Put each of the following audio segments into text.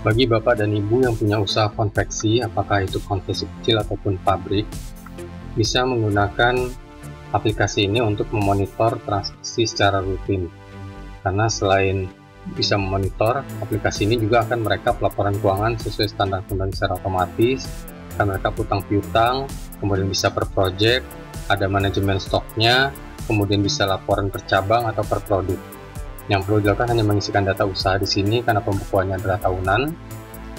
Bagi Bapak dan Ibu yang punya usaha konveksi, apakah itu konveksi kecil ataupun pabrik, bisa menggunakan aplikasi ini untuk memonitor transaksi secara rutin. Karena selain bisa memonitor, aplikasi ini juga akan merekap laporan keuangan sesuai standar pembayaran secara otomatis, akan merekap utang piutang, kemudian bisa per project, ada manajemen stoknya, kemudian bisa laporan per cabang atau per produk. Yang perlu dilakukan hanya mengisikan data usaha di sini karena pembukuannya adalah tahunan.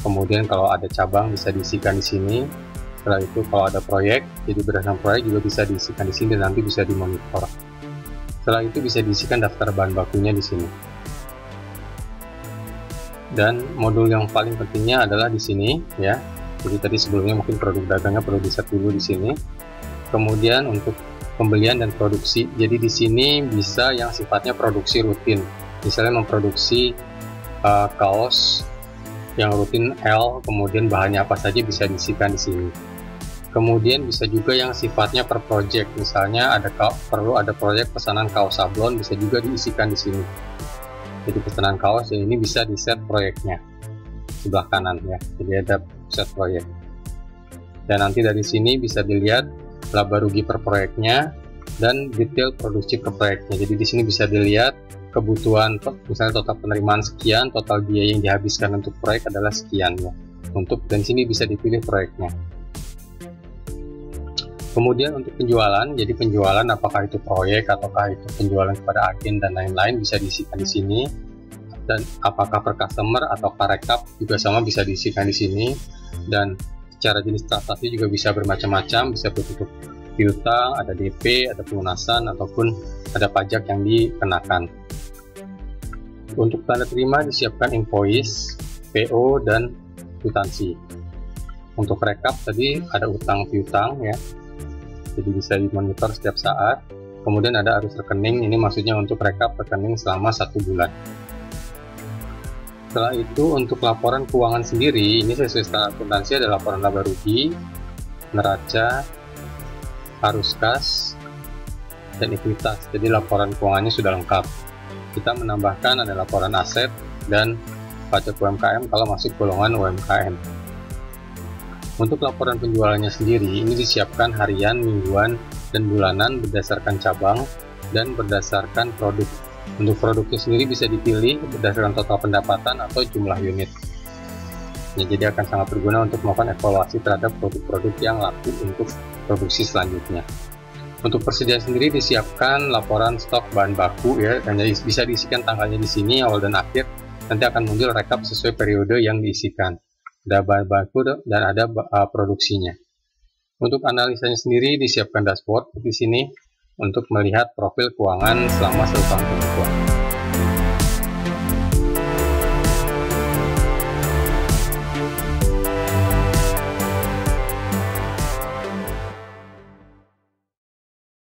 Kemudian kalau ada cabang bisa diisikan di sini. Setelah itu kalau ada proyek, jadi berdasarkan proyek juga bisa diisikan di sini dan nanti bisa dimonitor. Setelah itu bisa diisikan daftar bahan bakunya di sini. Dan modul yang paling pentingnya adalah di sini ya. Jadi tadi sebelumnya mungkin produk dagangnya perlu di-set dulu di sini. Kemudian untuk pembelian dan produksi. Jadi di sini bisa yang sifatnya produksi rutin. Misalnya memproduksi kaos yang rutin L, kemudian bahannya apa saja bisa diisikan di sini. Kemudian bisa juga yang sifatnya per project. Misalnya perlu ada proyek pesanan kaos sablon, bisa juga diisikan di sini. Jadi pesanan kaos ini bisa di-set proyeknya sebelah kanan ya. Jadi ada set proyek. Dan nanti dari sini bisa dilihat laba rugi per proyeknya dan detail produksi per proyeknya. Jadi di sini bisa dilihat kebutuhan, misalnya total penerimaan sekian, total biaya yang dihabiskan untuk proyek adalah sekian ya. Dan sini bisa dipilih proyeknya. Kemudian untuk penjualan, jadi penjualan apakah itu proyek ataukah itu penjualan kepada agen dan lain-lain bisa diisikan di sini. Dan apakah per customer atau per rekap juga sama bisa diisikan di sini. Dan secara jenis transaksi juga bisa bermacam-macam, bisa bentuk piutang, ada DP, ada pelunasan, ataupun ada pajak yang dikenakan. Untuk tanda terima disiapkan invoice, PO, dan kwitansi. Untuk rekap tadi ada utang piutang ya, jadi bisa dimonitor setiap saat. Kemudian ada arus rekening, ini maksudnya untuk rekap rekening selama 1 bulan. Setelah itu untuk laporan keuangan sendiri, ini sesuai standar akuntansi ada laporan laba rugi, neraca, arus kas, dan ekuitas. Jadi laporan keuangannya sudah lengkap. Kita menambahkan ada laporan aset dan pajak UMKM kalau masuk golongan UMKM. Untuk laporan penjualannya sendiri, ini disiapkan harian, mingguan, dan bulanan berdasarkan cabang dan berdasarkan produk. Untuk produknya sendiri bisa dipilih berdasarkan total pendapatan atau jumlah unit. Ya, jadi akan sangat berguna untuk melakukan evaluasi terhadap produk-produk yang laku untuk produksi selanjutnya. Untuk persediaan sendiri disiapkan laporan stok bahan baku ya, dan bisa diisikan tanggalnya di sini awal dan akhir. Nanti akan muncul rekap sesuai periode yang diisikan. Ada bahan baku dan ada produksinya. Untuk analisanya sendiri disiapkan dashboard di sini untuk melihat profil keuangan selama 1 tahun pembukuan.